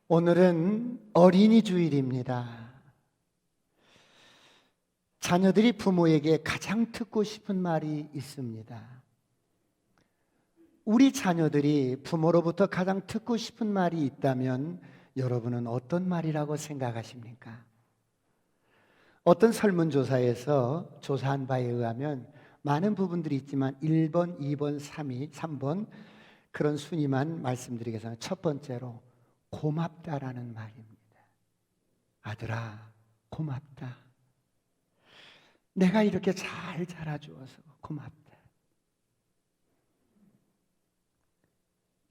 오늘은 어린이 주일입니다. 자녀들이 부모에게 가장 듣고 싶은 말이 있습니다. 우리 자녀들이 부모로부터 가장 듣고 싶은 말이 있다면 여러분은 어떤 말이라고 생각하십니까? 어떤 설문조사에서 조사한 바에 의하면 많은 부분들이 있지만 1번, 2번, 3번 그런 순위만 말씀드리겠습니다. 첫 번째로 고맙다라는 말입니다. 아들아, 고맙다. 내가 이렇게 잘 자라주어서 고맙다.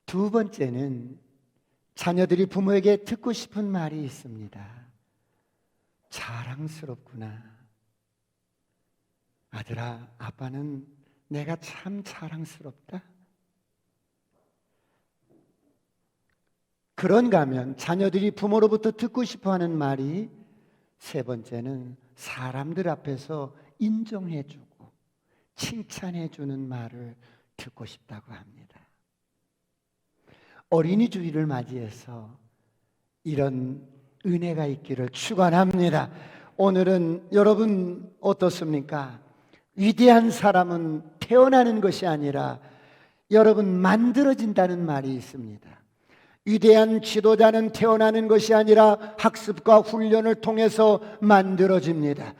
두 번째는 자녀들이 부모에게 듣고 싶은 말이 있습니다. 자랑스럽구나. 아들아, 아빠는 내가 참 자랑스럽다. 그런가 하면 자녀들이 부모로부터 듣고 싶어하는 말이 세 번째는 사람들 앞에서 인정해주고 칭찬해주는 말을 듣고 싶다고 합니다. 어린이 주일을 맞이해서 이런 은혜가 있기를 축원합니다. 오늘은 여러분 어떻습니까? 위대한 사람은 태어나는 것이 아니라 여러분 만들어진다는 말이 있습니다. 위대한 지도자는 태어나는 것이 아니라 학습과 훈련을 통해서 만들어집니다.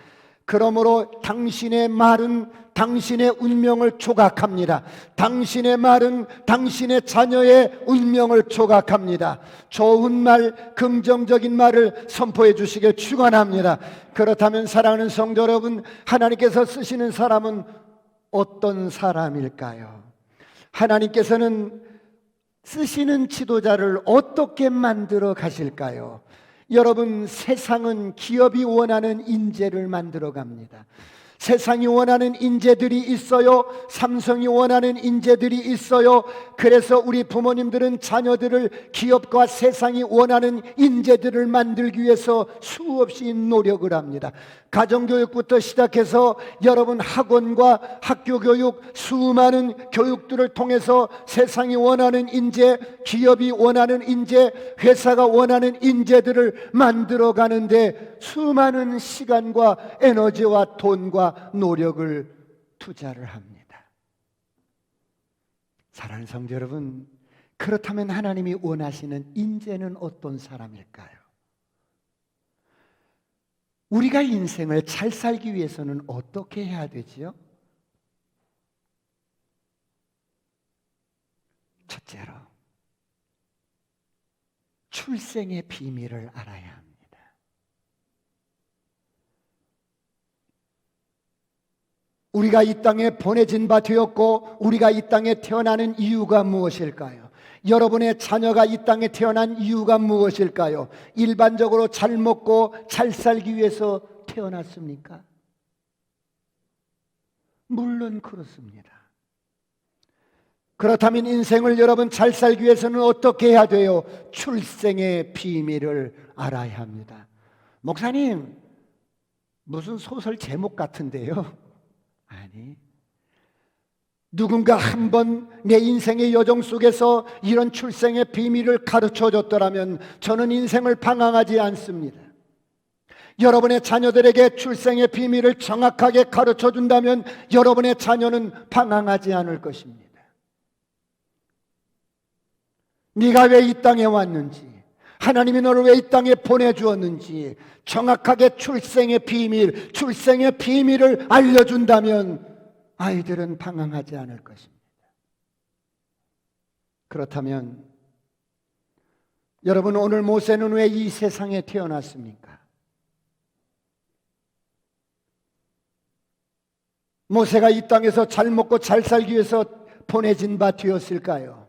그러므로 당신의 말은 당신의 운명을 조각합니다. 당신의 말은 당신의 자녀의 운명을 조각합니다. 좋은 말, 긍정적인 말을 선포해 주시길 축원합니다. 그렇다면 사랑하는 성도 여러분, 하나님께서 쓰시는 사람은 어떤 사람일까요? 하나님께서는 쓰시는 지도자를 어떻게 만들어 가실까요? 여러분, 세상은 기업이 원하는 인재를 만들어 갑니다. 세상이 원하는 인재들이 있어요. 삼성이 원하는 인재들이 있어요. 그래서 우리 부모님들은 자녀들을 기업과 세상이 원하는 인재들을 만들기 위해서 수없이 노력을 합니다. 가정교육부터 시작해서 여러분 학원과 학교교육, 수많은 교육들을 통해서 세상이 원하는 인재, 기업이 원하는 인재, 회사가 원하는 인재들을 만들어 가는데 수많은 시간과 에너지와 돈과 노력을 투자를 합니다. 사랑하는 성도 여러분, 그렇다면 하나님이 원하시는 인재는 어떤 사람일까요? 우리가 인생을 잘 살기 위해서는 어떻게 해야 되지요? 첫째로, 출생의 비밀을 알아야 합니다. 우리가 이 땅에 보내진 바 되었고 우리가 이 땅에 태어나는 이유가 무엇일까요? 여러분의 자녀가 이 땅에 태어난 이유가 무엇일까요? 일반적으로 잘 먹고 잘 살기 위해서 태어났습니까? 물론 그렇습니다. 그렇다면 인생을 여러분 잘 살기 위해서는 어떻게 해야 돼요? 출생의 비밀을 알아야 합니다. 목사님, 무슨 소설 제목 같은데요? 아니, 누군가 한 번 내 인생의 여정 속에서 이런 출생의 비밀을 가르쳐 줬더라면 저는 인생을 방황하지 않습니다. 여러분의 자녀들에게 출생의 비밀을 정확하게 가르쳐 준다면 여러분의 자녀는 방황하지 않을 것입니다. 네가 왜 이 땅에 왔는지, 하나님이 너를 왜 이 땅에 보내주었는지 정확하게 출생의 비밀을 알려준다면 아이들은 방황하지 않을 것입니다. 그렇다면 여러분, 오늘 모세는 왜 이 세상에 태어났습니까? 모세가 이 땅에서 잘 먹고 잘 살기 위해서 보내진 바 되었을까요?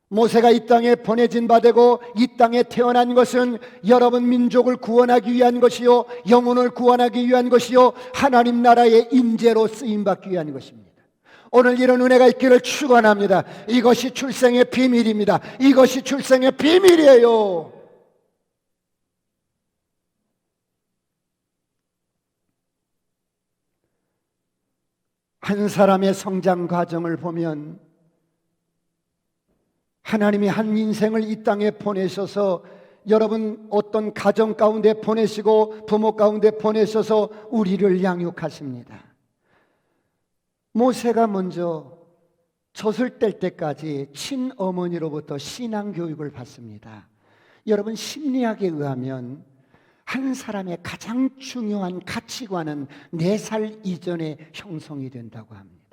모세가 이 땅에 보내진 바 되고 이 땅에 태어난 것은 여러분 민족을 구원하기 위한 것이요, 영혼을 구원하기 위한 것이요, 하나님 나라의 인재로 쓰임받기 위한 것입니다. 오늘 이런 은혜가 있기를 축원합니다. 이것이 출생의 비밀입니다. 이것이 출생의 비밀이에요. 한 사람의 성장 과정을 보면 하나님이 한 인생을 이 땅에 보내셔서 여러분 어떤 가정 가운데 보내시고 부모 가운데 보내셔서 우리를 양육하십니다. 모세가 먼저 젖을 뗄 때까지 친어머니로부터 신앙교육을 받습니다. 여러분, 심리학에 의하면 한 사람의 가장 중요한 가치관은 4살 이전에 형성이 된다고 합니다.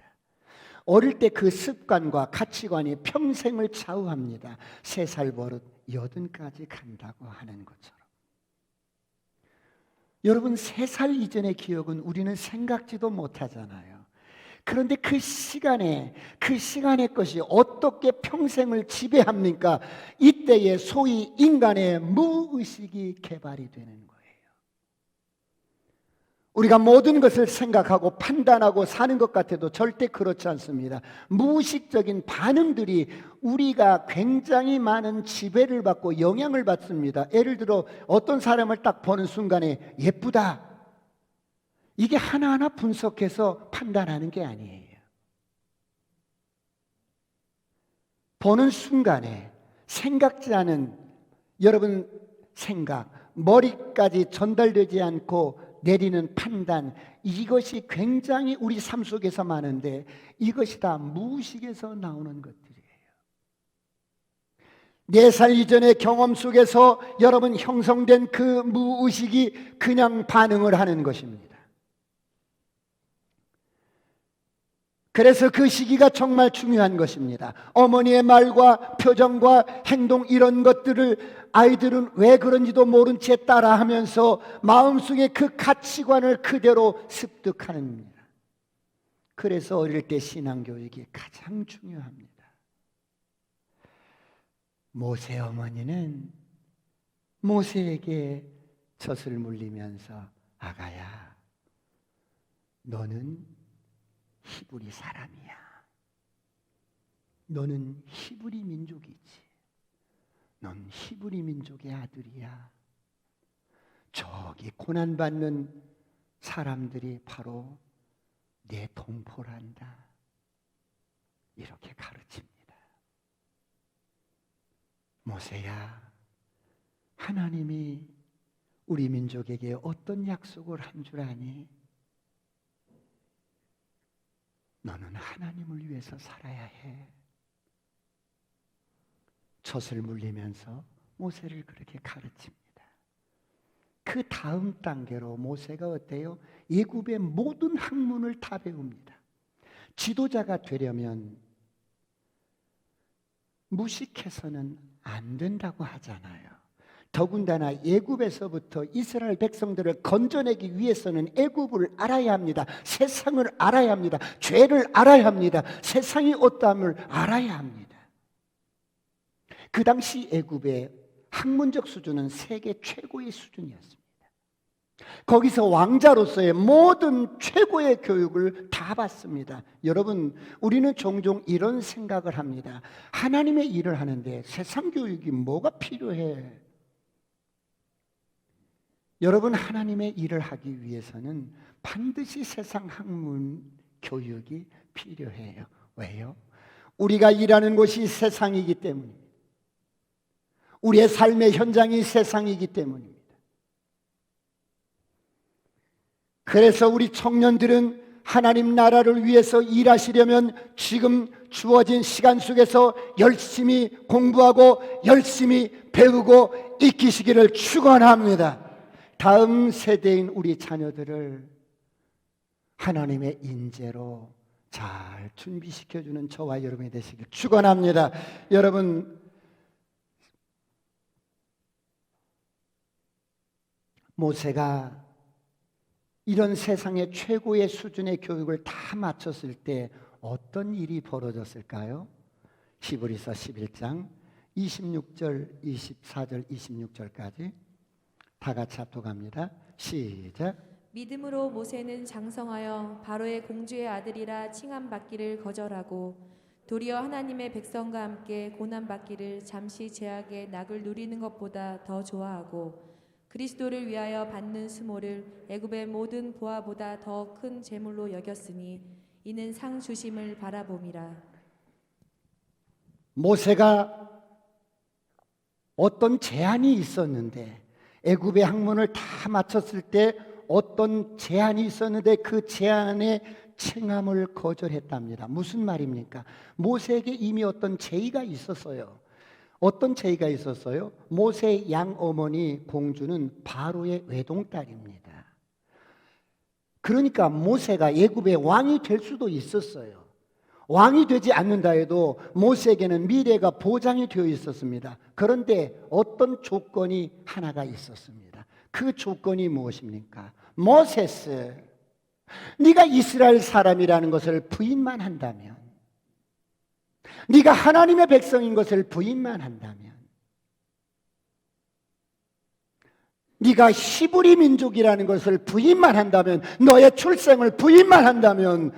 어릴 때 그 습관과 가치관이 평생을 좌우합니다. 3살 버릇 80까지 간다고 하는 것처럼. 여러분, 3살 이전의 기억은 우리는 생각지도 못하잖아요. 그런데 그 시간의 것이 어떻게 평생을 지배합니까? 이때에 소위 인간의 무의식이 개발이 되는 거예요. 우리가 모든 것을 생각하고 판단하고 사는 것 같아도 절대 그렇지 않습니다. 무의식적인 반응들이 우리가 굉장히 많은 지배를 받고 영향을 받습니다. 예를 들어 어떤 사람을 딱 보는 순간에 예쁘다, 이게 하나하나 분석해서 판단하는 게 아니에요. 보는 순간에 생각지 않은 여러분 생각, 머리까지 전달되지 않고 내리는 판단, 이것이 굉장히 우리 삶 속에서 많은데 이것이 다 무의식에서 나오는 것들이에요. 4살 이전의 경험 속에서 여러분 형성된 그 무의식이 그냥 반응을 하는 것입니다. 그래서 그 시기가 정말 중요한 것입니다. 어머니의 말과 표정과 행동, 이런 것들을 아이들은 왜 그런지도 모른 채 따라하면서 마음속에 그 가치관을 그대로 습득하는 겁니다. 그래서 어릴 때 신앙교육이 가장 중요합니다. 모세 어머니는 모세에게 젖을 물리면서 아가야, 너는 히브리 사람이야. 너는 히브리 민족이지. 넌 히브리 민족의 아들이야. 저기 고난받는 사람들이 바로 내 동포란다. 이렇게 가르칩니다. 모세야, 하나님이 우리 민족에게 어떤 약속을 한 줄 아니? 너는 하나님을 위해서 살아야 해. 젖을 물리면서 모세를 그렇게 가르칩니다. 그 다음 단계로 모세가 어때요? 애굽의 모든 학문을 다 배웁니다. 지도자가 되려면 무식해서는 안 된다고 하잖아요. 더군다나 애굽에서부터 이스라엘 백성들을 건져내기 위해서는 애굽을 알아야 합니다. 세상을 알아야 합니다. 죄를 알아야 합니다. 세상이 어떠함을 알아야 합니다. 그 당시 애굽의 학문적 수준은 세계 최고의 수준이었습니다. 거기서 왕자로서의 모든 최고의 교육을 다 받습니다. 여러분, 우리는 종종 이런 생각을 합니다. 하나님의 일을 하는데 세상 교육이 뭐가 필요해? 여러분, 하나님의 일을 하기 위해서는 반드시 세상 학문 교육이 필요해요. 왜요? 우리가 일하는 곳이 세상이기 때문입니다. 우리의 삶의 현장이 세상이기 때문입니다. 그래서 우리 청년들은 하나님 나라를 위해서 일하시려면 지금 주어진 시간 속에서 열심히 공부하고 열심히 배우고 익히시기를 축원합니다. 다음 세대인 우리 자녀들을 하나님의 인재로 잘 준비시켜주는 저와 여러분이 되시길 축원합니다. 여러분, 모세가 이런 세상의 최고의 수준의 교육을 다 마쳤을 때 어떤 일이 벌어졌을까요? 히브리서 11장 26절, 24절, 26절까지 다 같이 합독합니다. 시작. 믿음으로 모세는 장성하여 바로의 공주의 아들이라 칭함받기를 거절하고 도리어 하나님의 백성과 함께 고난받기를 잠시 제약의 낙을 누리는 것보다 더 좋아하고 그리스도를 위하여 받는 수모를 애굽의 모든 보화보다 더 큰 재물로 여겼으니 이는 상 주심을 바라봄이라. 모세가 어떤 제한이 있었는데, 애굽의 학문을 다 마쳤을 때 어떤 제한이 있었는데 그 제한에 청함을 거절했답니다. 무슨 말입니까? 모세에게 이미 어떤 제의가 있었어요. 어떤 제의가 있었어요? 모세의 양어머니 공주는 바로의 외동딸입니다. 그러니까 모세가 애굽의 왕이 될 수도 있었어요. 왕이 되지 않는다 해도 모세에게는 미래가 보장이 되어 있었습니다. 그런데 어떤 조건이 하나가 있었습니다. 그 조건이 무엇입니까? 모세스, 네가 이스라엘 사람이라는 것을 부인만 한다면, 네가 하나님의 백성인 것을 부인만 한다면, 네가 히브리 민족이라는 것을 부인만 한다면, 너의 출생을 부인만 한다면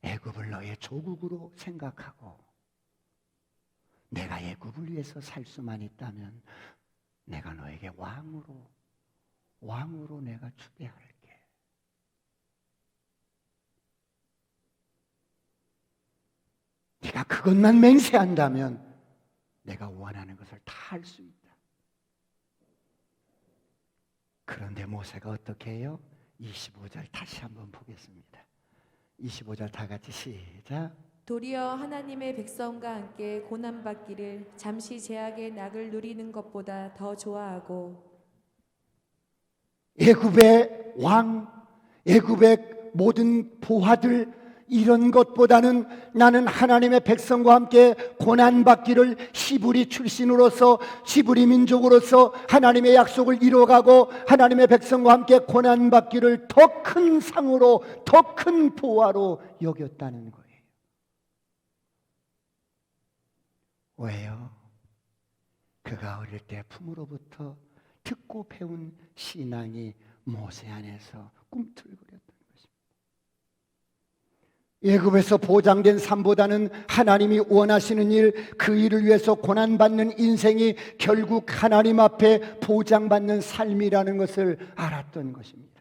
애굽을 너의 조국으로 생각하고 내가 애굽을 위해서 살 수만 있다면 내가 너에게 왕으로 내가 추대할게. 네가 그것만 맹세한다면 내가 원하는 것을 다 할 수 있다. 그런데 모세가 어떻게 해요? 25절 다시 한번 보겠습니다. 25절 다 같이 시작. 도리어 하나님의 백성과 함께 고난받기를 잠시 제약의 낙을 누리는 것보다 더 좋아하고, 애굽의 왕, 애굽의 모든 보화들, 이런 것보다는 나는 하나님의 백성과 함께 고난받기를 히브리 출신으로서, 히브리 민족으로서 하나님의 약속을 이루어가고 하나님의 백성과 함께 고난받기를 더 큰 상으로, 더 큰 보화로 여겼다는 거예요. 왜요? 그가 어릴 때 품으로부터 듣고 배운 신앙이 모세 안에서 꿈틀거렸던 것입니다. 애굽에서 보장된 삶보다는 하나님이 원하시는 일, 그 일을 위해서 고난받는 인생이 결국 하나님 앞에 보장받는 삶이라는 것을 알았던 것입니다.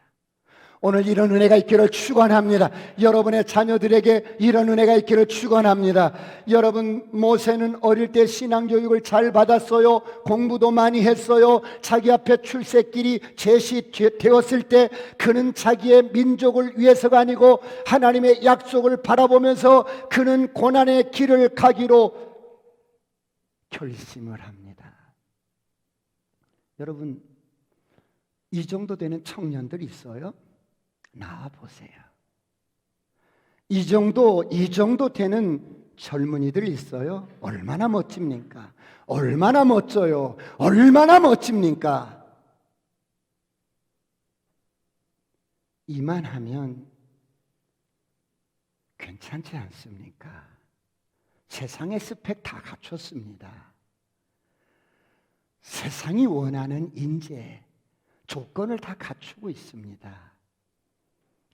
오늘 이런 은혜가 있기를 축원합니다. 여러분의 자녀들에게 이런 은혜가 있기를 축원합니다. 여러분, 모세는 어릴 때 신앙교육을 잘 받았어요. 공부도 많이 했어요. 자기 앞에 출세길이 제시되었을 때 그는 자기의 민족을 위해서가 아니고 하나님의 약속을 바라보면서 그는 고난의 길을 가기로 결심을 합니다. 여러분, 이 정도 되는 청년들 있어요? 나와 보세요. 이 정도 되는 젊은이들 있어요? 얼마나 멋집니까? 얼마나 멋져요? 얼마나 멋집니까? 이만하면 괜찮지 않습니까? 세상의 스펙 다 갖췄습니다. 세상이 원하는 인재, 조건을 다 갖추고 있습니다.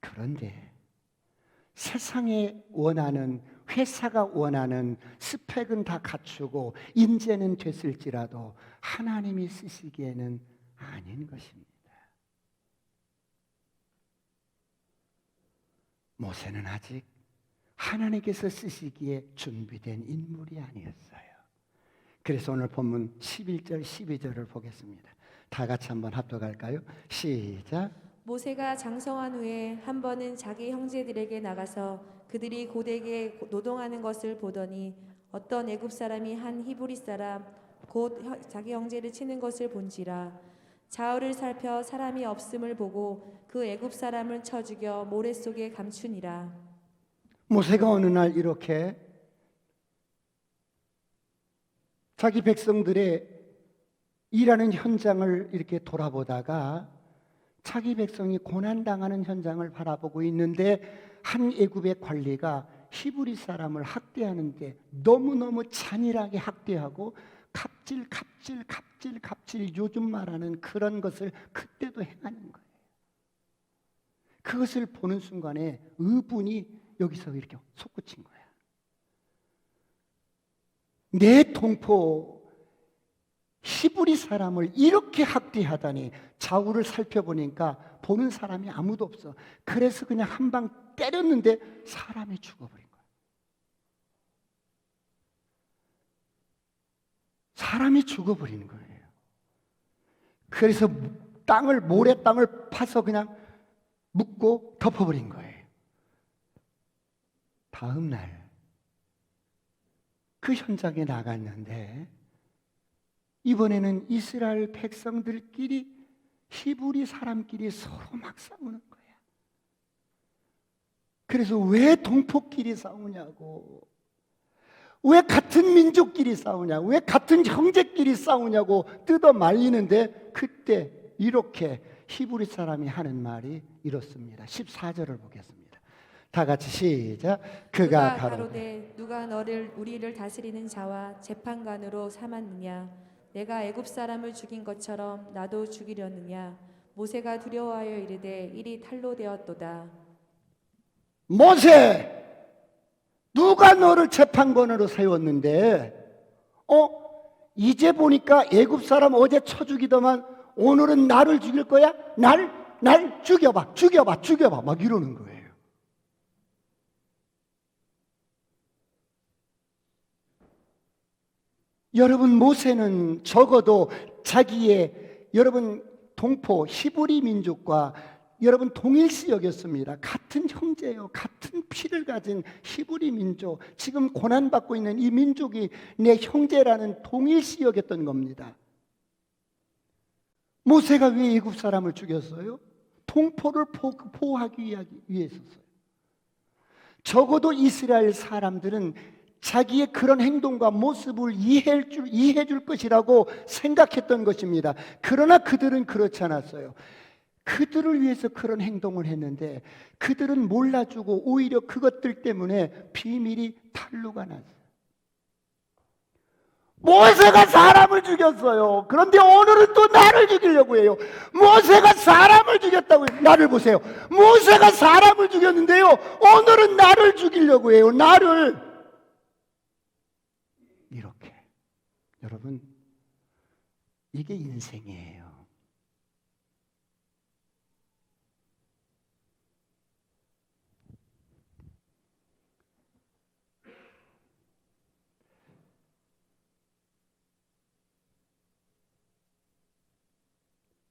그런데 세상에 원하는, 회사가 원하는 스펙은 다 갖추고 인재는 됐을지라도 하나님이 쓰시기에는 아닌 것입니다. 모세는 아직 하나님께서 쓰시기에 준비된 인물이 아니었어요. 그래서 오늘 본문 11절 12절을 보겠습니다. 다 같이 한번 합독할까요? 시작. 모세가 장성한 후에 한 번은 자기 형제들에게 나가서 그들이 고되게 노동하는 것을 보더니 어떤 애굽 사람이 한 히브리 사람 곧 자기 형제를 치는 것을 본지라. 좌우를 살펴 사람이 없음을 보고 그 애굽 사람을 쳐 죽여 모래 속에 감추니라. 모세가 어느 날 이렇게 자기 백성들의 일하는 현장을 이렇게 돌아보다가 자기 백성이 고난당하는 현장을 바라보고 있는데 한 애굽의 관리가 히브리 사람을 학대하는데 너무너무 잔인하게 학대하고 갑질 요즘 말하는 그런 것을 그때도 행하는 거예요. 그것을 보는 순간에 의분이 여기서 이렇게 솟구친 거야. 내 동포 히브리 사람을 이렇게 학대하다니. 좌우를 살펴보니까 보는 사람이 아무도 없어. 그래서 그냥 한 방 때렸는데 사람이 죽어버린 거야. 사람이 죽어버리는 거예요. 그래서 모래 땅을 파서 그냥 묻고 덮어버린 거예요. 다음 날 그 현장에 나갔는데 이번에는 이스라엘 백성들끼리 히브리 사람끼리 서로 막 싸우는 거야. 그래서 왜 동포끼리 싸우냐고, 왜 같은 민족끼리 싸우냐고, 왜 같은 형제끼리 싸우냐고 뜯어 말리는데, 그때 이렇게 히브리 사람이 하는 말이 이렇습니다. 14절을 보겠습니다. 다 같이 시작. 그가 가로되 누가 우리를 다스리는 자와 재판관으로 삼았느냐? 내가 애굽 사람을 죽인 것처럼 나도 죽이려느냐? 모세가 두려워하여 이르되 일이 탈로 되었도다. 모세, 누가 너를 재판관으로 세웠는데 이제 보니까 애굽 사람 어제 쳐 죽이더만 오늘은 나를 죽일 거야? 날 죽여봐 막 이러는 거예요. 여러분, 모세는 적어도 자기의 여러분 동포 히브리 민족과 여러분 동일시 여겼습니다. 같은 형제요, 같은 피를 가진 히브리 민족, 지금 고난받고 있는 이 민족이 내 형제라는 동일시 여겼던 겁니다. 모세가 왜 애굽 사람을 죽였어요? 동포를 보호하기 위해서였어요. 적어도 이스라엘 사람들은 자기의 그런 행동과 모습을 이해해 줄 것이라고 생각했던 것입니다. 그러나 그들은 그렇지 않았어요. 그들을 위해서 그런 행동을 했는데 그들은 몰라주고 오히려 그것들 때문에 비밀이 탄로가 났어요. 모세가 사람을 죽였어요. 그런데 오늘은 또 나를 죽이려고 해요. 모세가 사람을 죽였다고 해요. 나를 보세요. 모세가 사람을 죽였는데요, 오늘은 나를 죽이려고 해요. 나를. 이렇게. 여러분, 이게 인생이에요.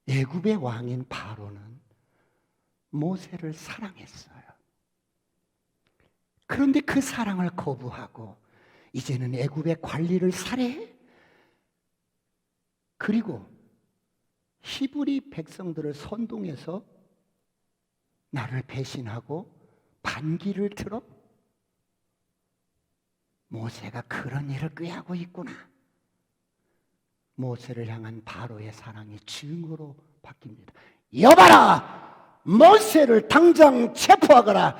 애굽의 왕인 바로는 모세를 사랑했어요. 그런데 그 사랑을 거부하고 이제는 애굽의 관리를 살해해. 그리고 히브리 백성들을 선동해서 나를 배신하고 반기를 틀어. 모세가 그런 일을 꾀하고 있구나. 모세를 향한 바로의 사랑이 증오로 바뀝니다. 여봐라! 모세를 당장 체포하거라!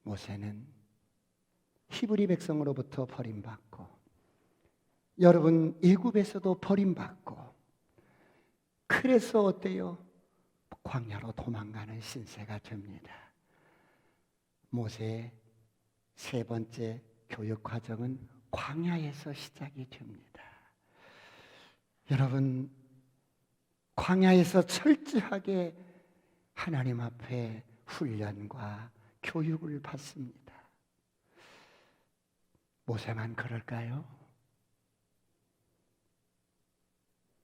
모세는 히브리 백성으로부터 버림받고, 여러분 애굽에서도 버림받고, 그래서 어때요? 광야로 도망가는 신세가 됩니다. 모세의 세 번째 교육 과정은 광야에서 시작이 됩니다. 여러분, 광야에서 철저하게 하나님 앞에 훈련과 교육을 받습니다. 모세만 그럴까요?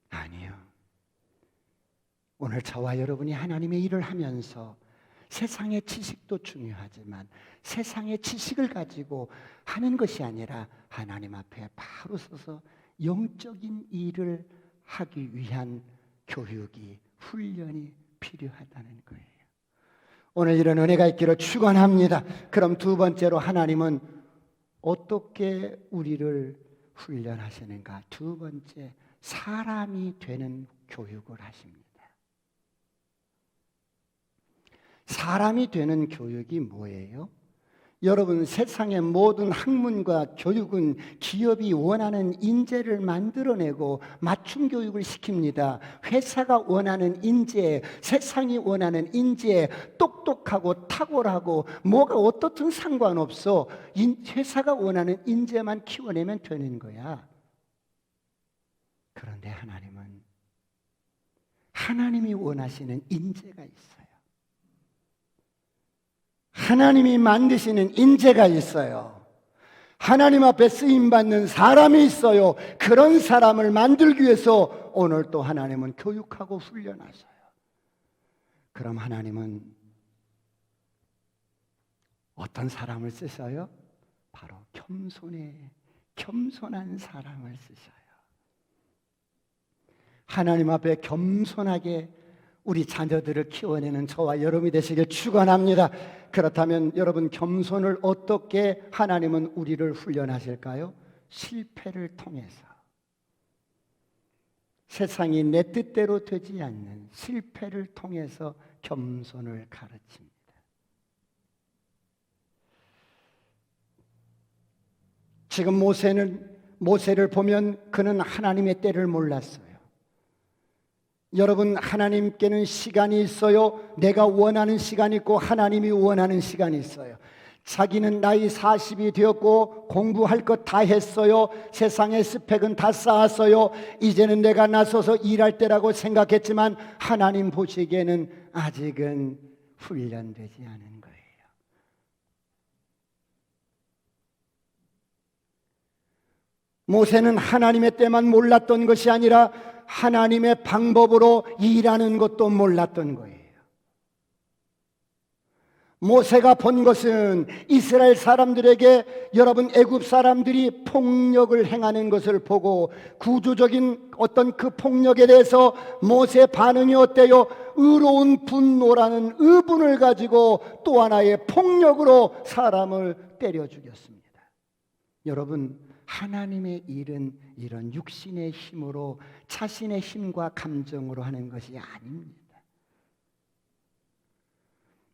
아니요. 오늘 저와 여러분이 하나님의 일을 하면서 세상의 지식도 중요하지만 세상의 지식을 가지고 하는 것이 아니라 하나님 앞에 바로 서서 영적인 일을 하기 위한 교육이, 훈련이 필요하다는 거예요. 오늘 이런 은혜가 있기를 축원합니다. 그럼 두 번째로 하나님은 어떻게 우리를 훈련하시는가? 두 번째, 사람이 되는 교육을 하십니다. 사람이 되는 교육이 뭐예요? 여러분, 세상의 모든 학문과 교육은 기업이 원하는 인재를 만들어내고 맞춤 교육을 시킵니다. 회사가 원하는 인재, 세상이 원하는 인재, 똑똑하고 탁월하고 뭐가 어떻든 상관없어. 회사가 원하는 인재만 키워내면 되는 거야. 그런데 하나님은 하나님이 원하시는 인재가 있어요. 하나님이 만드시는 인재가 있어요. 하나님 앞에 쓰임받는 사람이 있어요. 그런 사람을 만들기 위해서 오늘 또 하나님은 교육하고 훈련하셔요. 그럼 하나님은 어떤 사람을 쓰셔요? 바로 겸손한 사람을 쓰셔요. 하나님 앞에 겸손하게 우리 자녀들을 키워내는 저와 여러분이 되시길 축원합니다. 그렇다면 여러분, 겸손을 어떻게 하나님은 우리를 훈련하실까요? 실패를 통해서. 세상이 내 뜻대로 되지 않는 실패를 통해서 겸손을 가르칩니다. 지금 모세를 보면 그는 하나님의 때를 몰랐어요. 여러분, 하나님께는 시간이 있어요. 내가 원하는 시간이 있고 하나님이 원하는 시간이 있어요. 자기는 나이 40이 되었고 공부할 것 다 했어요. 세상의 스펙은 다 쌓았어요. 이제는 내가 나서서 일할 때라고 생각했지만 하나님 보시기에는 아직은 훈련되지 않은 거예요. 모세는 하나님의 때만 몰랐던 것이 아니라 하나님의 방법으로 일하는 것도 몰랐던 거예요. 모세가 본 것은 이스라엘 사람들에게 여러분 애굽 사람들이 폭력을 행하는 것을 보고 구조적인 어떤 그 폭력에 대해서 모세의 반응이 어때요? 의로운 분노라는 의분을 가지고 또 하나의 폭력으로 사람을 때려 죽였습니다. 여러분, 하나님의 일은 이런 육신의 힘으로 자신의 힘과 감정으로 하는 것이 아닙니다.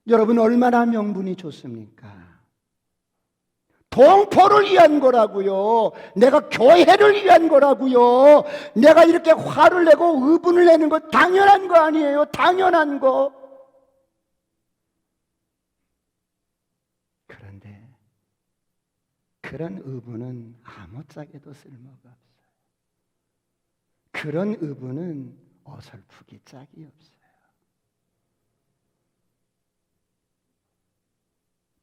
여러분, 얼마나 명분이 좋습니까? 동포를 위한 거라고요. 내가 교회를 위한 거라고요. 내가 이렇게 화를 내고 의분을 내는 거 당연한 거 아니에요? 당연한 거. 그런데 그런 의분은 아무짝에도 쓸모가 없어요. 그런 의분은 어설프기 짝이 없어요.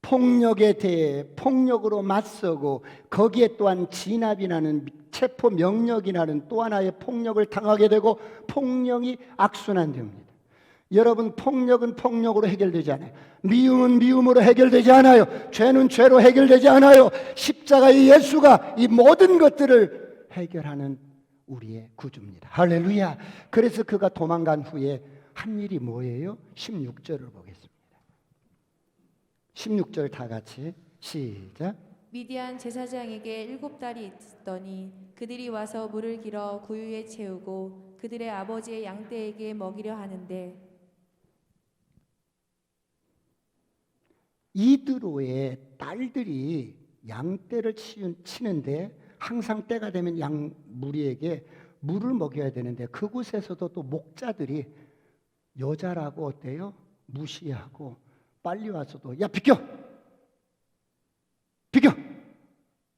폭력에 대해 폭력으로 맞서고 거기에 또한 진압이라는 체포 명령이라는 또 하나의 폭력을 당하게 되고 폭력이 악순환됩니다. 여러분, 폭력은 폭력으로 해결되지 않아요. 미움은 미움으로 해결되지 않아요. 죄는 죄로 해결되지 않아요. 십자가의 예수가 이 모든 것들을 해결하는 우리의 구주입니다. 할렐루야. 그래서 그가 도망간 후에 한 일이 뭐예요? 16절을 보겠습니다. 16절 다 같이 시작. 미디안 제사장에게 7달이 있더니 그들이 와서 물을 길어 구유에 채우고 그들의 아버지의 양떼에게 먹이려 하는데 이드로의 딸들이 양떼를 치는데 항상 때가 되면 양 무리에게 물을 먹여야 되는데 그곳에서도 또 목자들이 여자라고 어때요? 무시하고 빨리 와서도 야 비켜! 비켜!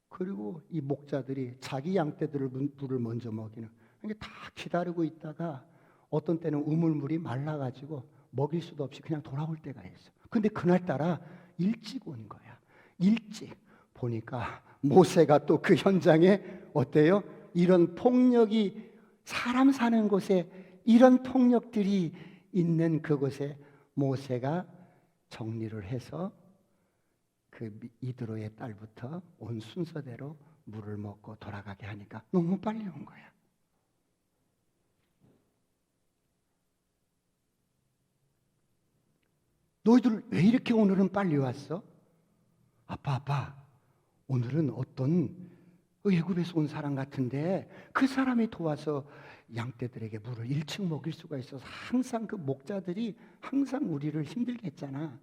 그리고 이 목자들이 자기 양떼들을 물을 먼저 먹이는 이게 다 기다리고 있다가 어떤 때는 우물물이 말라가지고 먹일 수도 없이 그냥 돌아올 때가 있어. 근데 그날따라 일찍 온 거야. 일찍 보니까 모세가 또 그 현장에 어때요? 이런 폭력이 사람 사는 곳에 이런 폭력들이 있는 그곳에 모세가 정리를 해서 그 이드로의 딸부터 온 순서대로 물을 먹고 돌아가게 하니까 너무 빨리 온 거야. 너희들 왜 이렇게 오늘은 빨리 왔어? 아빠, 오늘은 어떤 애굽에서 온 사람 같은데 그 사람이 도와서 양떼들에게 물을 일찍 먹일 수가 있어서 항상 그 목자들이 항상 우리를 힘들게 했잖아.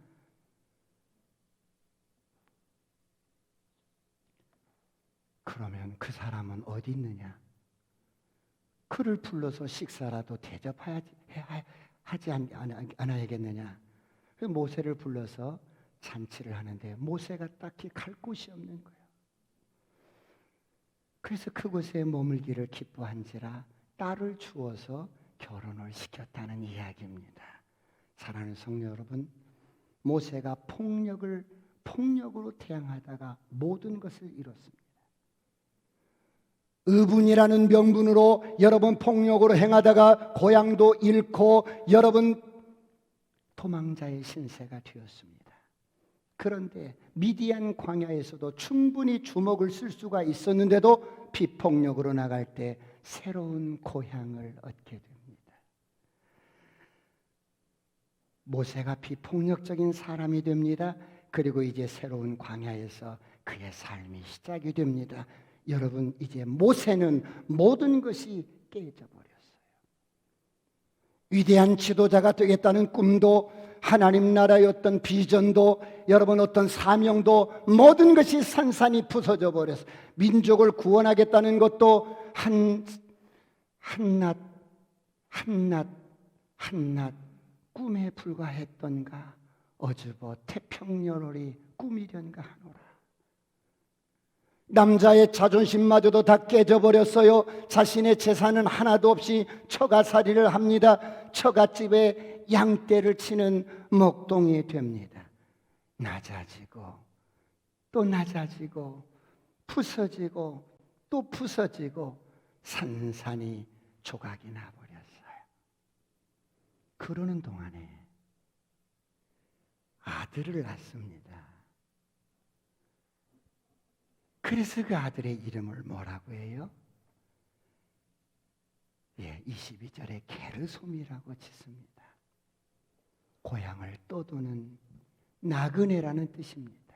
그러면 그 사람은 어디 있느냐? 그를 불러서 식사라도 대접하지 않아야겠느냐? 그 모세를 불러서 잔치를 하는데 모세가 딱히 갈 곳이 없는 거예요. 그래서 그곳에 머물기를 기뻐한지라 딸을 주어서 결혼을 시켰다는 이야기입니다. 사랑하는 성도 여러분, 모세가 폭력으로 대항하다가 모든 것을 잃었습니다. 의분이라는 명분으로 여러분 폭력으로 행하다가 고향도 잃고 여러분 도망자의 신세가 되었습니다. 그런데 미디안 광야에서도 충분히 주먹을 쓸 수가 있었는데도 비폭력으로 나갈 때 새로운 고향을 얻게 됩니다. 모세가 비폭력적인 사람이 됩니다. 그리고 이제 새로운 광야에서 그의 삶이 시작이 됩니다. 여러분, 이제 모세는 모든 것이 깨져버렸어요. 위대한 지도자가 되겠다는 꿈도, 하나님 나라의 어떤 비전도, 여러분 어떤 사명도 모든 것이 산산이 부서져 버렸어요. 민족을 구원하겠다는 것도 한낱 꿈에 불과했던가 어주버 태평열월이 꿈이련가 하노라. 남자의 자존심마저도 다 깨져버렸어요. 자신의 재산은 하나도 없이 처가살이를 합니다. 처갓집에 양떼를 치는 목동이 됩니다. 낮아지고 또 낮아지고 부서지고 또 부서지고 산산이 조각이 나버렸어요. 그러는 동안에 아들을 낳습니다. 그래서 그 아들의 이름을 뭐라고 해요? 22절에 게르솜이라고 짓습니다. 고향을 떠도는 나그네라는 뜻입니다.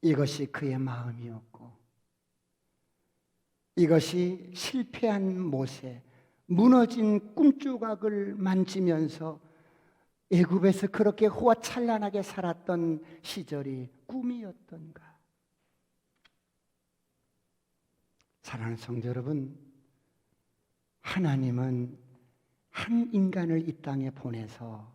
이것이 그의 마음이었고, 이것이 실패한 모세, 무너진 꿈조각을 만지면서 애굽에서 그렇게 호화찬란하게 살았던 시절이 꿈이었던가. 사랑하는 성도 여러분, 하나님은 한 인간을 이 땅에 보내서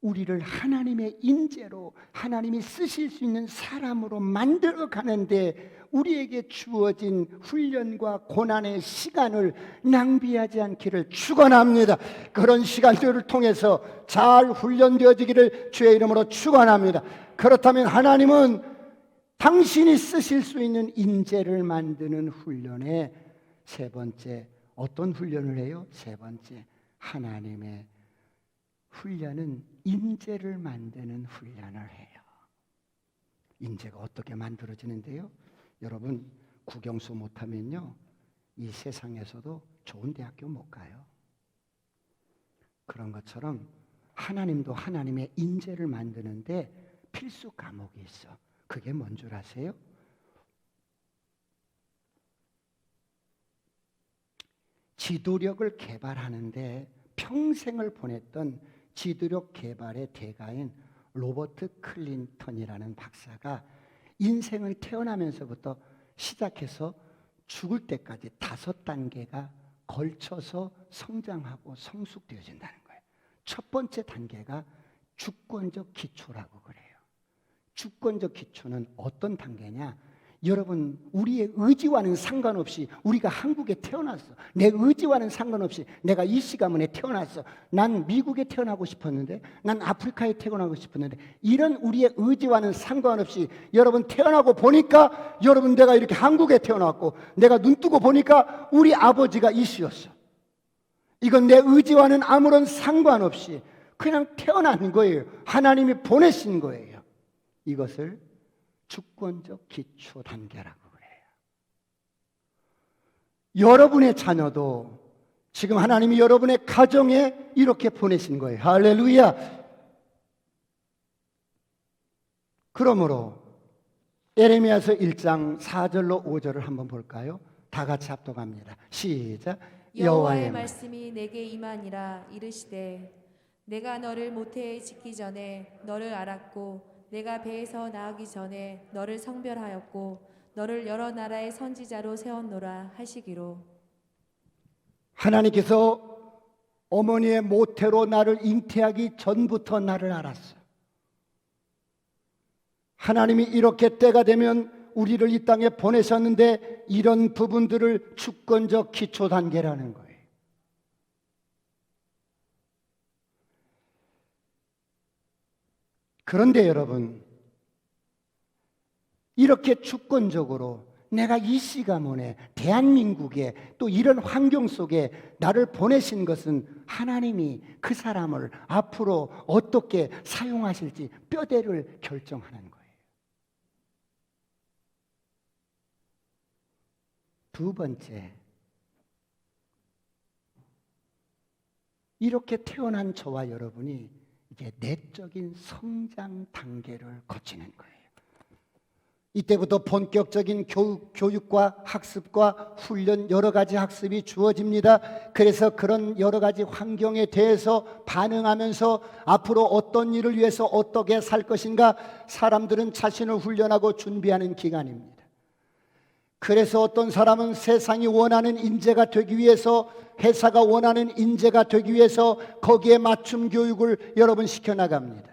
우리를 하나님의 인재로, 하나님이 쓰실 수 있는 사람으로 만들어 가는데 우리에게 주어진 훈련과 고난의 시간을 낭비하지 않기를 축원합니다. 그런 시간들을 통해서 잘 훈련되어지기를 주의 이름으로 축원합니다. 그렇다면 하나님은 당신이 쓰실 수 있는 인재를 만드는 훈련에 세 번째, 어떤 훈련을 해요? 세 번째, 하나님의 훈련은 인재를 만드는 훈련을 해요. 인재가 어떻게 만들어지는데요? 여러분, 국영수 못하면요, 이 세상에서도 좋은 대학교 못 가요. 그런 것처럼 하나님도 하나님의 인재를 만드는데 필수 과목이 있어. 그게 뭔 줄 아세요? 지도력을 개발하는데 평생을 보냈던 지도력 개발의 대가인 로버트 클린턴이라는 박사가 인생을 태어나면서부터 시작해서 죽을 때까지 5단계가 걸쳐서 성장하고 성숙되어진다는 거예요. 첫 번째 단계가 주권적 기초라고 그래요. 주권적 기초는 어떤 단계냐? 여러분, 우리의 의지와는 상관없이 우리가 한국에 태어났어. 내 의지와는 상관없이 내가 이 시가문에 태어났어. 난 미국에 태어나고 싶었는데, 난 아프리카에 태어나고 싶었는데, 이런 우리의 의지와는 상관없이 여러분 태어나고 보니까 여러분 내가 이렇게 한국에 태어났고, 내가 눈 뜨고 보니까 우리 아버지가 이씨였어. 이건 내 의지와는 아무런 상관없이 그냥 태어난 거예요. 하나님이 보내신 거예요. 이것을 주권적 기초 단계라고 그래요. 여러분의 자녀도 지금 하나님이 여러분의 가정에 이렇게 보내신 거예요. 할렐루야. 그러므로 에레미야서 1장 4절로 5절을 한번 볼까요? 다 같이 합독합니다. 시작. 여호와의 말씀이 내게 임하니라. 이르시되 내가 너를 모태에 짓기 전에 너를 알았고 내가 배에서 나오기 전에 너를 성별하였고 너를 여러 나라의 선지자로 세웠노라 하시기로. 하나님께서 어머니의 모태로 나를 잉태하기 전부터 나를 알았어. 하나님이 이렇게 때가 되면 우리를 이 땅에 보내셨는데 이런 부분들을 주권적 기초 단계라는 거예요. 그런데 여러분, 이렇게 주권적으로 내가 이 시가문에 대한민국에 또 이런 환경 속에 나를 보내신 것은 하나님이 그 사람을 앞으로 어떻게 사용하실지 뼈대를 결정하는 거예요. 두 번째, 이렇게 태어난 저와 여러분이 이제 내적인 성장 단계를 거치는 거예요. 이때부터 본격적인 교육과 학습과 훈련, 여러 가지 학습이 주어집니다. 그래서 그런 여러 가지 환경에 대해서 반응하면서 앞으로 어떤 일을 위해서 어떻게 살 것인가 사람들은 자신을 훈련하고 준비하는 기간입니다. 그래서 어떤 사람은 세상이 원하는 인재가 되기 위해서, 회사가 원하는 인재가 되기 위해서 거기에 맞춤 교육을 여러분 시켜나갑니다.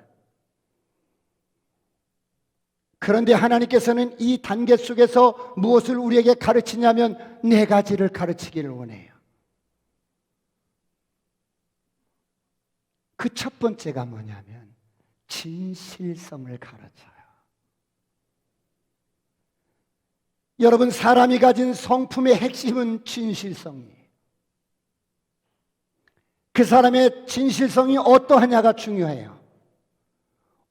그런데 하나님께서는 이 단계 속에서 무엇을 우리에게 가르치냐면 네 가지를 가르치기를 원해요. 그 첫 번째가 뭐냐면 진실성을 가르쳐요. 여러분, 사람이 가진 성품의 핵심은 진실성이에요. 그 사람의 진실성이 어떠하냐가 중요해요.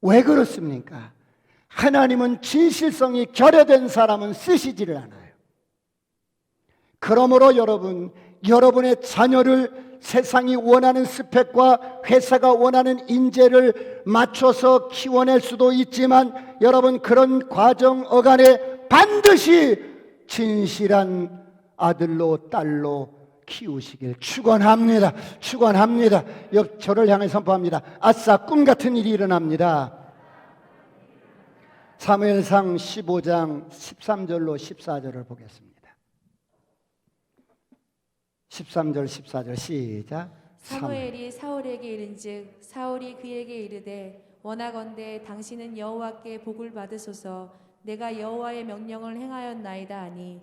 왜 그렇습니까? 하나님은 진실성이 결여된 사람은 쓰시지를 않아요. 그러므로 여러분, 여러분의 자녀를 세상이 원하는 스펙과 회사가 원하는 인재를 맞춰서 키워낼 수도 있지만 여러분, 그런 과정 어간에 반드시 진실한 아들로 딸로 키우시길 축원합니다. 축원합니다. 저를 향해 선포합니다. 아싸, 꿈 같은 일이 일어납니다. 사무엘상 15장 13절로 14절을 보겠습니다. 13절 14절 시작. 사무엘이 사울에게 이른즉 사울이 그에게 이르되 원하건대 당신은 여호와께 복을 받으소서. 내가 여호와의 명령을 행하였나이다 하니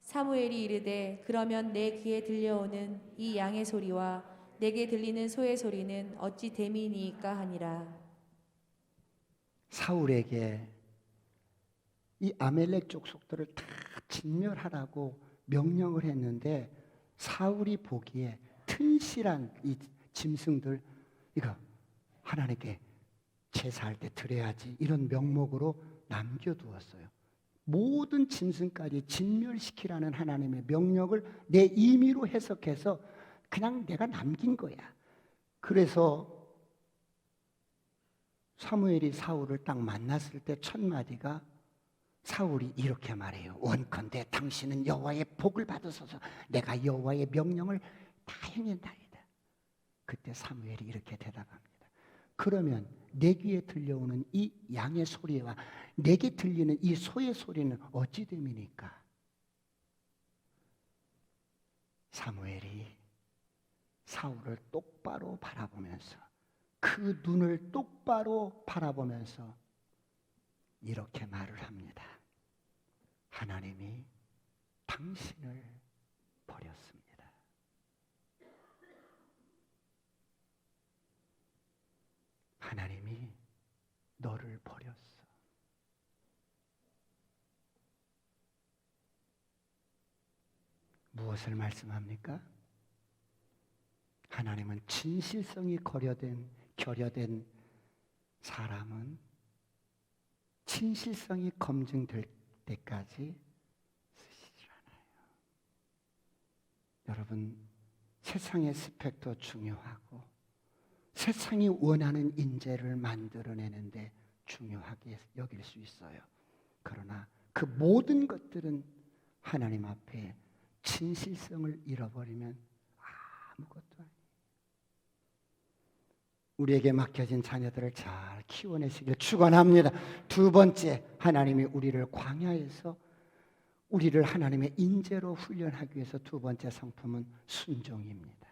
사무엘이 이르되 그러면 내 귀에 들려오는 이 양의 소리와 내게 들리는 소의 소리는 어찌 됨이니이까 하니라. 사울에게 이 아멜렉 족속들을 다 진멸하라고 명령을 했는데 사울이 보기에 튼실한 이 짐승들, 이거 하나님께 제사할 때 드려야지, 이런 명목으로 남겨두었어요. 모든 짐승까지 진멸시키라는 하나님의 명령을 내 임의로 해석해서 그냥 내가 남긴 거야. 그래서 사무엘이 사울을 딱 만났을 때 첫 마디가, 사울이 이렇게 말해요. 원컨대 당신은 여호와의 복을 받으소서. 내가 여호와의 명령을 다 행했나이다. 그때 사무엘이 이렇게 대답합니다. 그러면 내 귀에 들려오는 이 양의 소리와 내게 들리는 이 소의 소리는 어찌 됨이니까? 사무엘이 사울을 똑바로 바라보면서, 그 눈을 똑바로 바라보면서 이렇게 말을 합니다. 하나님이 당신을 버렸습니다. 하나님이 너를 버렸어. 무엇을 말씀합니까? 하나님은 진실성이 결여된 사람은 진실성이 검증될 때까지 쓰시질 않아요. 여러분, 세상의 스펙도 중요하고 세상이 원하는 인재를 만들어내는데 중요하게 여길 수 있어요. 그러나 그 모든 것들은 하나님 앞에 진실성을 잃어버리면 아무것도 아니에요. 우리에게 맡겨진 자녀들을 잘 키워내시길 축원합니다. 두 번째, 하나님이 우리를 광야에서 우리를 하나님의 인재로 훈련하기 위해서 두 번째 성품은 순종입니다.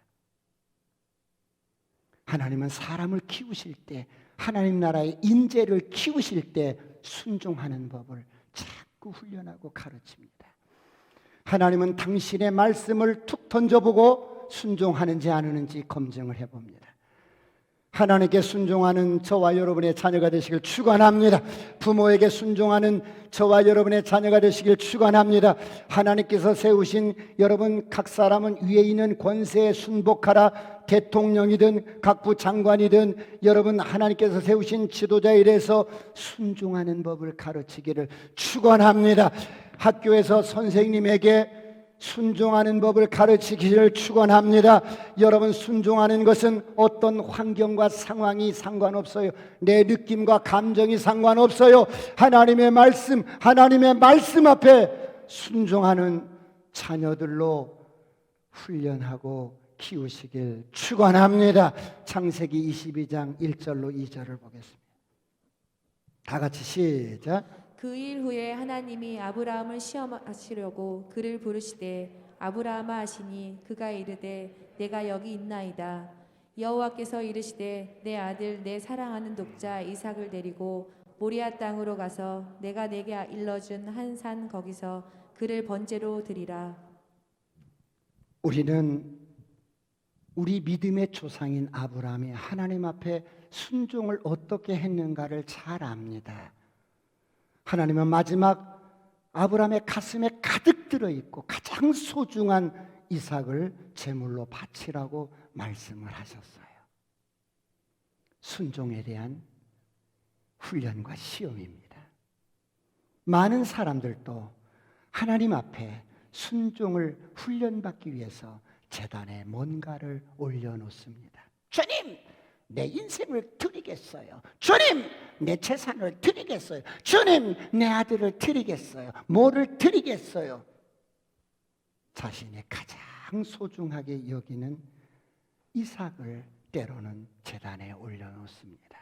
하나님은 사람을 키우실 때, 하나님 나라의 인재를 키우실 때 순종하는 법을 자꾸 훈련하고 가르칩니다. 하나님은 당신의 말씀을 툭 던져보고 순종하는지 안 하는지 검증을 해봅니다. 하나님께 순종하는 저와 여러분의 자녀가 되시길 축원합니다. 부모에게 순종하는 저와 여러분의 자녀가 되시길 축원합니다. 하나님께서 세우신 여러분 각 사람은 위에 있는 권세에 순복하라. 대통령이든 각부 장관이든 여러분 하나님께서 세우신 지도자에 대해서 순종하는 법을 가르치기를 축원합니다. 학교에서 선생님에게 순종하는 법을 가르치기를 축원합니다. 여러분, 순종하는 것은 어떤 환경과 상황이 상관없어요. 내 느낌과 감정이 상관없어요. 하나님의 말씀 앞에 순종하는 자녀들로 훈련하고 키우시길 축원합니다. 창세기 22장 1절로 2절을 보겠습니다. 다 같이 시작. 그 일 후에 하나님이 아브라함을 시험하시려고 그를 부르시되 아브라함아 하시니 그가 이르되 내가 여기 있나이다. 여호와께서 이르시되 내 아들 내 사랑하는 독자 이삭을 데리고 모리아 땅으로 가서 내가 내게 일러준 한 산 거기서 그를 번제로 드리라. 우리는 우리 믿음의 조상인 아브라함이 하나님 앞에 순종을 어떻게 했는가를 잘 압니다. 하나님은 마지막 아브라함의 가슴에 가득 들어있고 가장 소중한 이삭을 제물로 바치라고 말씀을 하셨어요. 순종에 대한 훈련과 시험입니다. 많은 사람들도 하나님 앞에 순종을 훈련받기 위해서 제단에 뭔가를 올려놓습니다. 주님! 내 인생을 드리겠어요. 주님, 내 재산을 드리겠어요. 주님, 내 아들을 드리겠어요. 뭐를 드리겠어요? 자신이 가장 소중하게 여기는 이삭을 때로는 제단에 올려놓습니다.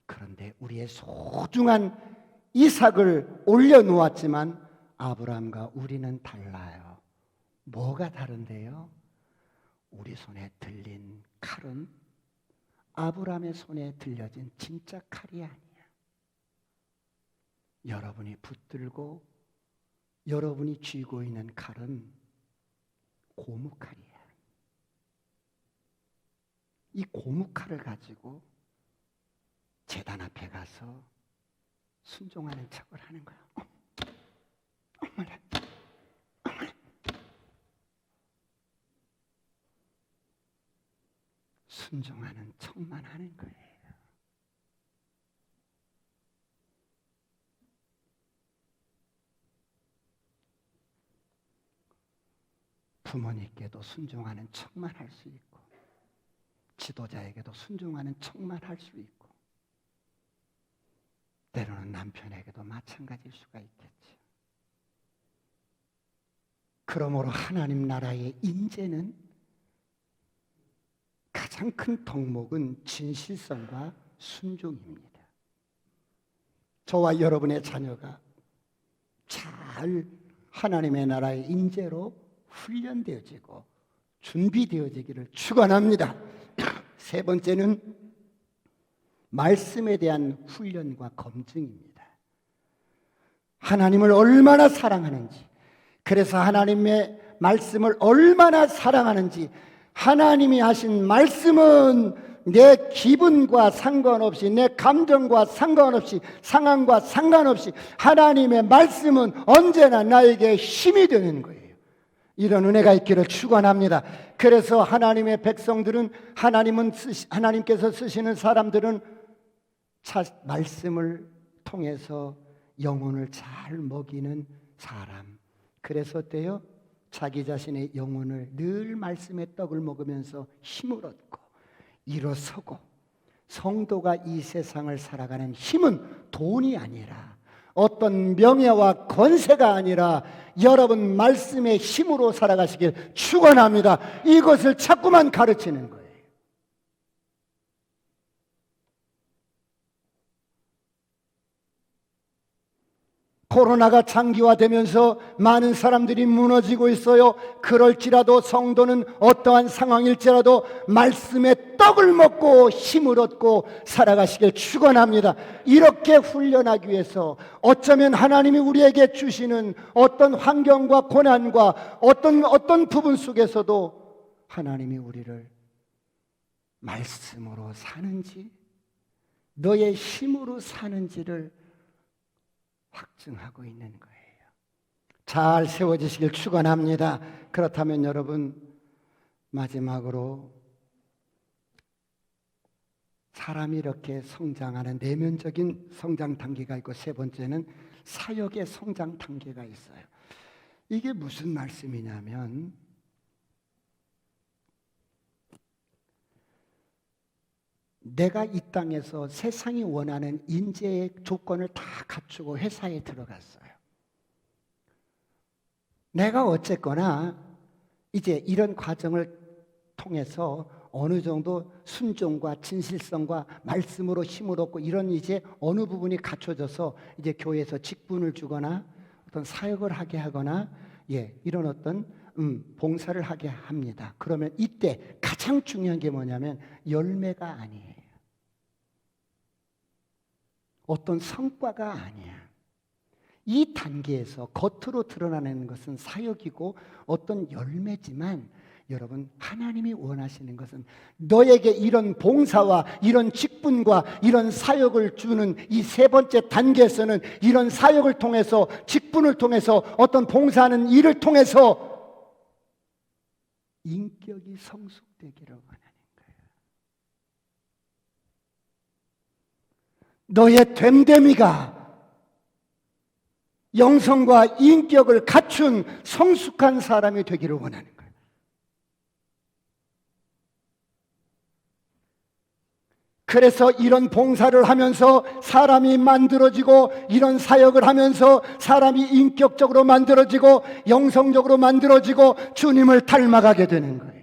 그런데 우리의 소중한 이삭을 올려놓았지만 아브라함과 우리는 달라요. 뭐가 다른데요? 우리 손에 들린 칼은 아브라함의 손에 들려진 진짜 칼이 아니야. 여러분이 붙들고 여러분이 쥐고 있는 칼은 고무칼이야. 이 고무칼을 가지고 제단 앞에 가서 순종하는 척을 하는 거야. 어머나. 순종하는 척만 하는 거예요. 부모님께도 순종하는 척만 할 수 있고 지도자에게도 순종하는 척만 할 수 있고 때로는 남편에게도 마찬가지일 수가 있겠죠. 그러므로 하나님 나라의 인재는 가장 큰 덕목은 진실성과 순종입니다. 저와 여러분의 자녀가 잘 하나님의 나라의 인재로 훈련되어지고 준비되어지기를 축원합니다. 세 번째는 말씀에 대한 훈련과 검증입니다. 하나님을 얼마나 사랑하는지, 그래서 하나님의 말씀을 얼마나 사랑하는지, 하나님이 하신 말씀은 내 기분과 상관없이, 내 감정과 상관없이, 상황과 상관없이 하나님의 말씀은 언제나 나에게 힘이 되는 거예요. 이런 은혜가 있기를 축원합니다. 그래서 하나님의 백성들은 하나님께서 쓰시는 사람들은 말씀을 통해서 영혼을 잘 먹이는 사람. 그래서 어때요? 자기 자신의 영혼을 늘 말씀의 떡을 먹으면서 힘을 얻고 일어서고, 성도가 이 세상을 살아가는 힘은 돈이 아니라 어떤 명예와 권세가 아니라 여러분 말씀의 힘으로 살아가시길 축원합니다. 이것을 자꾸만 가르치는 거예요. 코로나가 장기화되면서 많은 사람들이 무너지고 있어요. 그럴지라도 성도는 어떠한 상황일지라도 말씀의 떡을 먹고 힘을 얻고 살아가시길 축원합니다. 이렇게 훈련하기 위해서 어쩌면 하나님이 우리에게 주시는 어떤 환경과 고난과 어떤 부분 속에서도 하나님이 우리를 말씀으로 사는지 너의 힘으로 사는지를 확증하고 있는 거예요. 잘 세워지시길 축원합니다. 그렇다면 여러분, 마지막으로 사람이 이렇게 성장하는 내면적인 성장 단계가 있고, 세 번째는 사역의 성장 단계가 있어요. 이게 무슨 말씀이냐면, 내가 이 땅에서 세상이 원하는 인재의 조건을 다 갖추고 회사에 들어갔어요. 내가 어쨌거나 이제 이런 과정을 통해서 어느 정도 순종과 진실성과 말씀으로 힘을 얻고 이런 이제 어느 부분이 갖춰져서 이제 교회에서 직분을 주거나 어떤 사역을 하게 하거나 이런 어떤 봉사를 하게 합니다. 그러면 이때 가장 중요한 게 뭐냐면 열매가 아니에요. 어떤 성과가 아니야. 이 단계에서 겉으로 드러나는 것은 사역이고 어떤 열매지만, 여러분, 하나님이 원하시는 것은 너에게 이런 봉사와 이런 직분과 이런 사역을 주는 이 세 번째 단계에서는 이런 사역을 통해서, 직분을 통해서, 어떤 봉사하는 일을 통해서 인격이 성숙되기를 원하는 거예요. 너의 됨됨이가 영성과 인격을 갖춘 성숙한 사람이 되기를 원하는 거예요. 그래서 이런 봉사를 하면서 사람이 만들어지고, 이런 사역을 하면서 사람이 인격적으로 만들어지고 영성적으로 만들어지고 주님을 닮아가게 되는 거예요.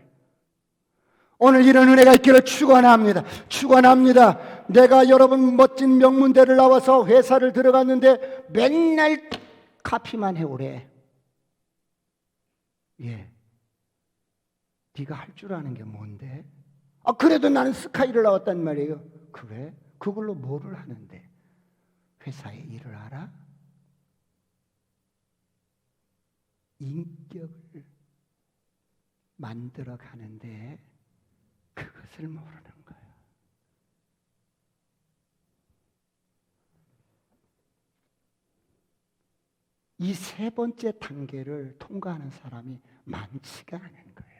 오늘 이런 은혜가 있기를 축원합니다. 축원합니다. 내가 여러분 멋진 명문대를 나와서 회사를 들어갔는데 맨날 카피만 해오래. 네가 할 줄 아는 게 뭔데? 그래도 나는 스카이를 나왔단 말이에요. 그래? 그걸로 뭐를 하는데? 회사에 일을 알아? 인격을 만들어 가는데 그것을 모르는 거예요. 이 세 번째 단계를 통과하는 사람이 많지가 않은 거예요.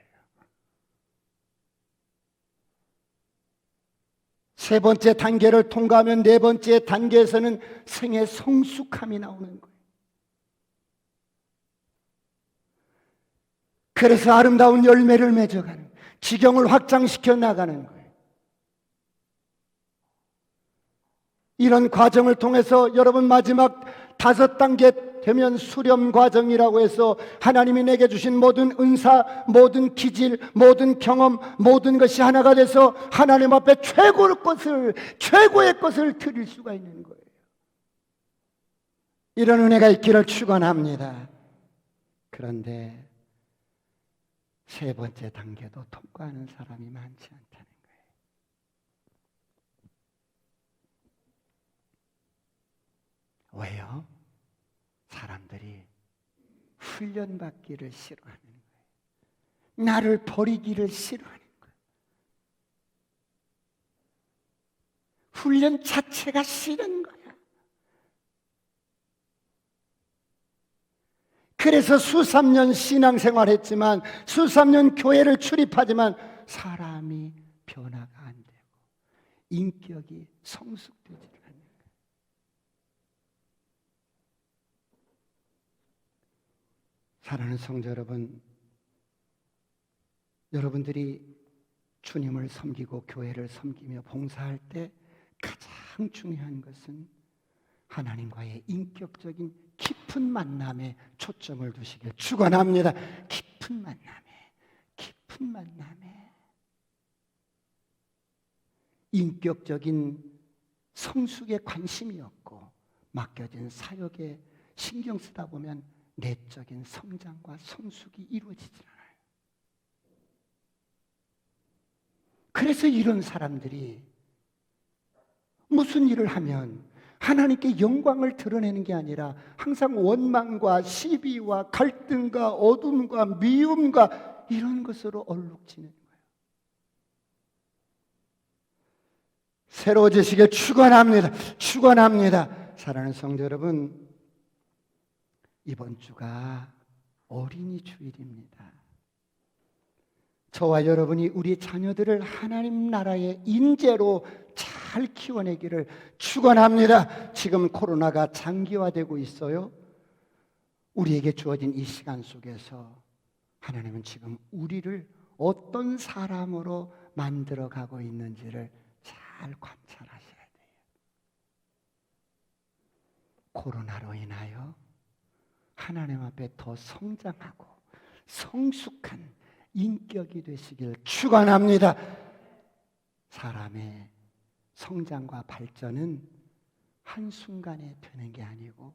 세 번째 단계를 통과하면 네 번째 단계에서는 생의 성숙함이 나오는 거예요. 그래서 아름다운 열매를 맺어가는, 지경을 확장시켜 나가는 거예요. 이런 과정을 통해서 여러분, 마지막 5단계 되면 수렴 과정이라고 해서 하나님이 내게 주신 모든 은사, 모든 기질, 모든 경험, 모든 것이 하나가 돼서 하나님 앞에 최고의 것을 드릴 수가 있는 거예요. 이런 은혜가 있기를 축원합니다. 그런데 세 번째 단계도 통과하는 사람이 많지 않다는 거예요. 왜요? 사람들이 훈련받기를 싫어하는 거예요. 나를 버리기를 싫어하는 거예요. 훈련 자체가 싫은 거야. 그래서 수삼년 신앙생활했지만, 수삼년 교회를 출입하지만 사람이 변화가 안 되고 인격이 성숙되지 않는 거예요. 사랑하는 성도 여러분, 여러분들이 주님을 섬기고 교회를 섬기며 봉사할 때 가장 중요한 것은 하나님과의 인격적인 깊은 만남에 초점을 두시길 축원합니다. 깊은 만남에 인격적인 성숙에 관심이 없고 맡겨진 사역에 신경 쓰다 보면 내적인 성장과 성숙이 이루어지지 않아요. 그래서 이런 사람들이 무슨 일을 하면 하나님께 영광을 드러내는 게 아니라 항상 원망과 시비와 갈등과 어둠과 미움과 이런 것으로 얼룩지는 거예요. 새로워지시길 축원합니다. 축원합니다. 사랑하는 성도 여러분, 이번 주가 어린이 주일입니다. 저와 여러분이 우리 자녀들을 하나님 나라의 인재로 잘 키워내기를 축원합니다. 지금 코로나가 장기화되고 있어요. 우리에게 주어진 이 시간 속에서 하나님은 지금 우리를 어떤 사람으로 만들어가고 있는지를 잘 관찰하셔야 돼요. 코로나로 인하여 하나님 앞에 더 성장하고 성숙한 인격이 되시길 축원합니다. 사람의 성장과 발전은 한순간에 되는 게 아니고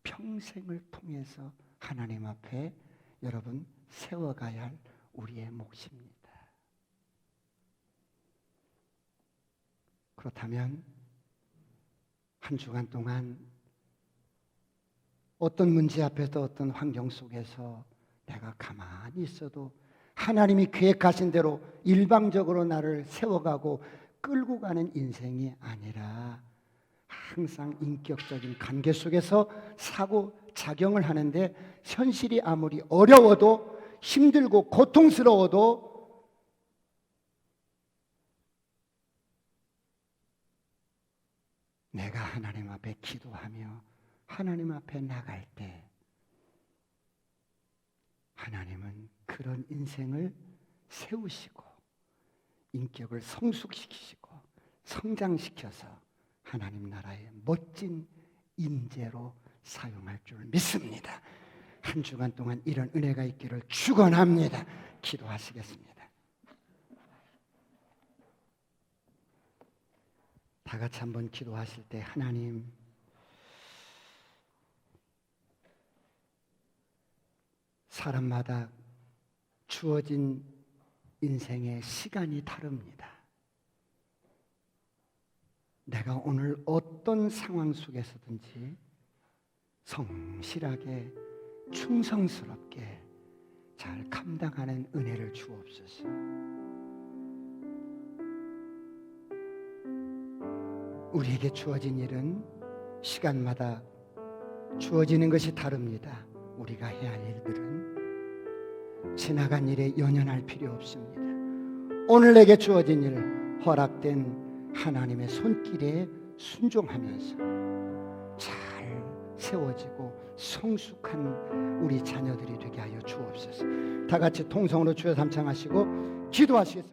평생을 통해서 하나님 앞에 여러분 세워가야 할 우리의 몫입니다. 그렇다면 한 주간 동안 어떤 문제 앞에서 어떤 환경 속에서 내가 가만히 있어도 하나님이 계획하신 대로 일방적으로 나를 세워가고 끌고 가는 인생이 아니라 항상 인격적인 관계 속에서 상호작용을 하는데 현실이 아무리 어려워도 힘들고 고통스러워도 내가 하나님 앞에 기도하며 하나님 앞에 나갈 때 하나님은 그런 인생을 세우시고 인격을 성숙시키시고 성장시켜서 하나님 나라의 멋진 인재로 사용할 줄 믿습니다. 한 주간 동안 이런 은혜가 있기를 축원합니다. 기도하시겠습니다. 다 같이 한번 기도하실 때 하나님, 사람마다 주어진 인생의 시간이 다릅니다. 내가 오늘 어떤 상황 속에서든지 성실하게 충성스럽게 잘 감당하는 은혜를 주옵소서. 우리에게 주어진 일은 시간마다 주어지는 것이 다릅니다. 우리가 해야 할 일들은 지나간 일에 연연할 필요 없습니다. 오늘 내게 주어진 일, 허락된 하나님의 손길에 순종하면서 잘 세워지고 성숙한 우리 자녀들이 되게 하여 주옵소서. 다 같이 통성으로 주여 삼창하시고 기도하시겠습니다.